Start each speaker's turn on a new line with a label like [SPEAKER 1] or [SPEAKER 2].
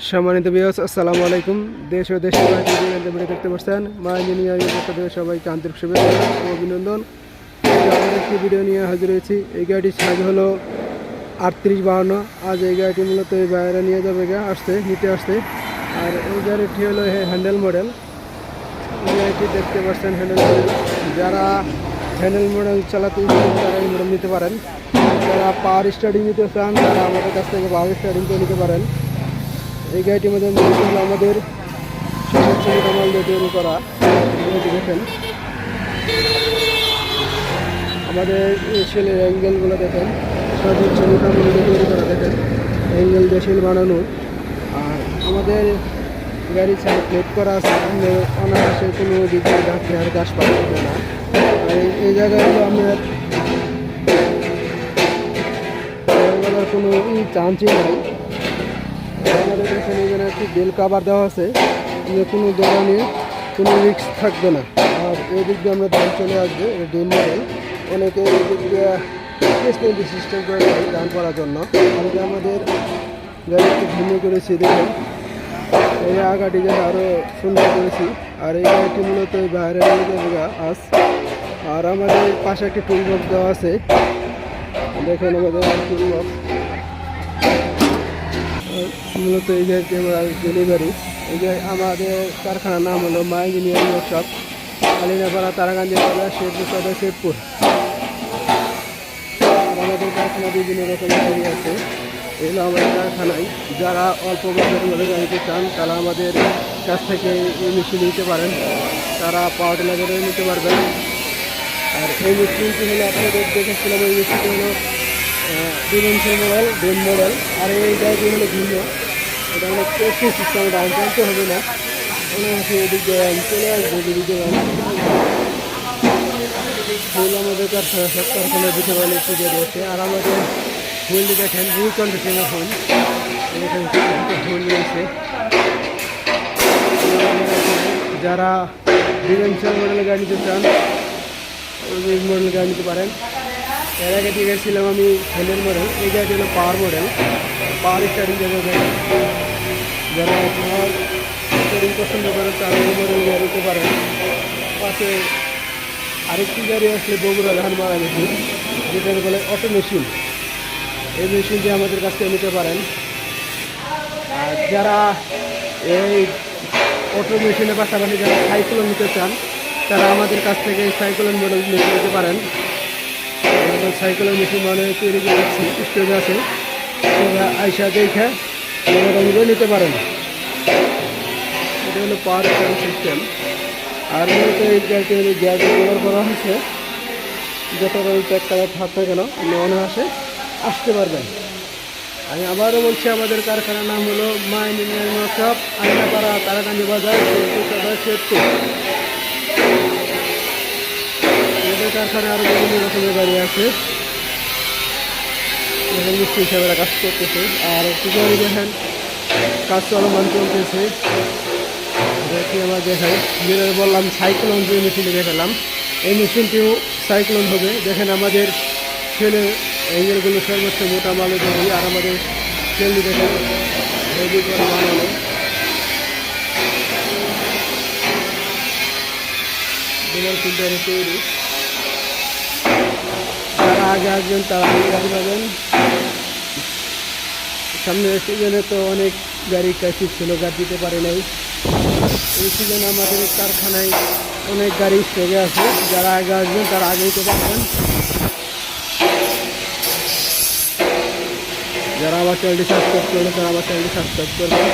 [SPEAKER 1] সম্মানিত ভিউয়ার্স, আসসালামু আলাইকুম। দেশ ও দেশের বাইরে যে ভিডিও দেখতে পাচ্ছেন, মা ইঞ্জিনিয়ারিং পক্ষ থেকে সবাইকে আন্তরিক শুভেচ্ছা ও অভিনন্দন। আবার একটি ভিডিও নিয়ে হাজির হয়েছি। এই গাড়িটির সাইজ হলো 3852। আজ এই গাড়িটি মূলত এই বাইরে নিয়ে যাবে নিতে আসছে। আর এই গাড়িটি হলো হ্যান্ডেল মডেল। এই গাড়িটি দেখতে পাচ্ছেন হ্যান্ডেল মডেল। যারা হ্যান্ডেল মডেল চালাতে ইচ্ছুক তারা এই মডেল নিতে পারেন। যারা পাওয়ার স্টার্টিং নিতে চান তারা আমাদের কাছ থেকে পাওয়ার স্টার্টিংটা নিতে পারেন। এই গাড়িটির মধ্যে আমাদের সর্বোচ্চ মোটামাল দিয়ে তৈরি করা। দেখেন আমাদের সেলের অ্যাঙ্গেলগুলো দেখেন, সর্বোচ্চ মোটামুটি দিয়ে তৈরি করা। দেখেন অ্যাঙ্গেল দিয়ে সেল বানানো। আর আমাদের গাড়ির সাইড প্লেট করা আছে, অনায়াসে কোনো দিক দিয়ে ডাকতে আর গাছ পাওয়া যাবে না। আর এই জায়গাগুলো আপনার কোনো চান্সই নাই। আমাদের এখানে যেন একটি বেল কাভার দেওয়া আছে, কোনো ধরনের কোনো রিস্ক থাকবে না। আর এই দিক দিয়ে আমরা ধান চলে আসবে। ড্রেন মডেল অনেকে এই দিক দিয়ে প্লেসমেন্ট সিস্টেম করে দেয় ধান করার জন্য। আমি আমাদের গাড়ি একটু ভিন্ন করেছি। দেখেন এই আগাটি যেন আরও সুন্দর করেছি। আর এই গাড়িটি মূলত বাইরে নিয়ে যাবে আজ। আর আমাদের পাশে একটি টুল বক্স দেওয়া আছে। দেখেন আমাদের টুল বক্স মূলত এই গাড়িটি আমরা ডেলিভারি। এই যে আমাদের কারখানার নাম হলো মা ইঞ্জিনিয়ারিং ওয়ার্কশপ, আলিনাপাড়া, তারাকান্দি বাজার, শেরপুর। আমাদের কারখানা বিভিন্ন রকমের গাড়ি আছে। এগুলো আমাদের কারখানায় যারা অল্প বাজারের মধ্যে গাড়িতে চান তারা আমাদের কাছ থেকে এই মেশিন নিতে পারেন। তারা পাওয়ার টিলারে নিতে পারবেন। আর এই মেশিনটি হলো আপনাদের দেখেছিলাম, এই মেশিনটি হলো ডিমেনশন মডেল, ড্রেন মডেল। আর এই গাড়িটি হলো ভিন্ন, এটা হলো প্রেসিং সিস্টেম। এটা আনতে হবে না, অনেক এদিক দিয়ে চলে আসবে। এদিকে ফুল আমাদের কারখানার ভিতরে অনেক পুজো রয়েছে। আর আমাদের ফুলটি দেখেন রিকন্ডিশনের ফুল, এখানে ফুল রয়েছে। যারা ডিমেনশন মডেলের গাড়ি নিতে চান ওই মডেল গাড়ি নিতে পারেন। এর আগে দিয়ে গেছিলাম আমি হ্যান্ডেল মডেল। এই গাড়িটি হলো পাওয়ার মডেল, পাওয়ার স্টার্টিং যাবে। যারা পাওয়ার স্টার্টিং পছন্দ করেন তারা এই মডেল গাড়ি নিতে পারেন। পাশে আরেকটি গাড়ি আসলে বগুড়া ধান মারা গেছে, যেটা বলে অটো মেশিন। এই মেশিনটি আমাদের কাছ থেকে নিতে পারেন। আর যারা এই অটো মেশিনের পাশাপাশি যারা সাইক্লোন নিতে চান তারা আমাদের কাছ থেকে এই সাইক্লোন মডেল নিতে পারেন। সাইকেলের মেশিন মানে তৈরি করে স্টেজ আছে, আইসা দেখে মডেলগুলো নিতে পারেন। এটা হলো পাওয়ার সিস্টেম। আর মূলত এই গাড়িটি হলো গ্যাস ব্যবহার করা হয়েছে। যত রকম প্যাক কালার থাকতে কেন আপনি অনায়াসে আসতে পারবেন। আমি আবারও বলছি, আমাদের কারখানার নাম হলো মা ইঞ্জিনিয়ারিং ওয়ার্কশপ, আলিনাপাড়া, তারাকান্দি বাজার, শেরপুর। আমাদের কারখানায় আরও বিভিন্ন রকমের গাড়ি আছে, মিস্ত্রি হিসাবে কাজ করতেছে। আর একটু গাড়ি দেখেন কাজ চলমান চলতেছে। দেখি আমার দেখাই, যেটা বললাম সাইক্লোন যে মেশিনটি দেখালাম, এই মেশিনটিও সাইক্লোন হবে। দেখেন আমাদের ছেলের অ্যাঙ্গেলগুলো সর্বোচ্চ মোটা মালে ধরি। আর আমাদের ছেলে দেখেন হেভি করে বানানো। বিমান ফিল্টারে তৈরি। যারা আগে আসবেন তারা আগে গাড়ি পাবেন। সামনের সিজনে তো অনেক গাড়ি ক্রাইসিস ছিল, গাড়ি দিতে পারে নাই। এই সিজনে আমাদের কারখানায় অনেক গাড়ি স্টকে আছে। যারা আগে আসবেন তারা আগে নিতে পারবেন। যারা আমার চ্যানেলটি সাবস্ক্রাইব করবেন তারা আমার চ্যানেলটি সাবস্ক্রাইব করবেন।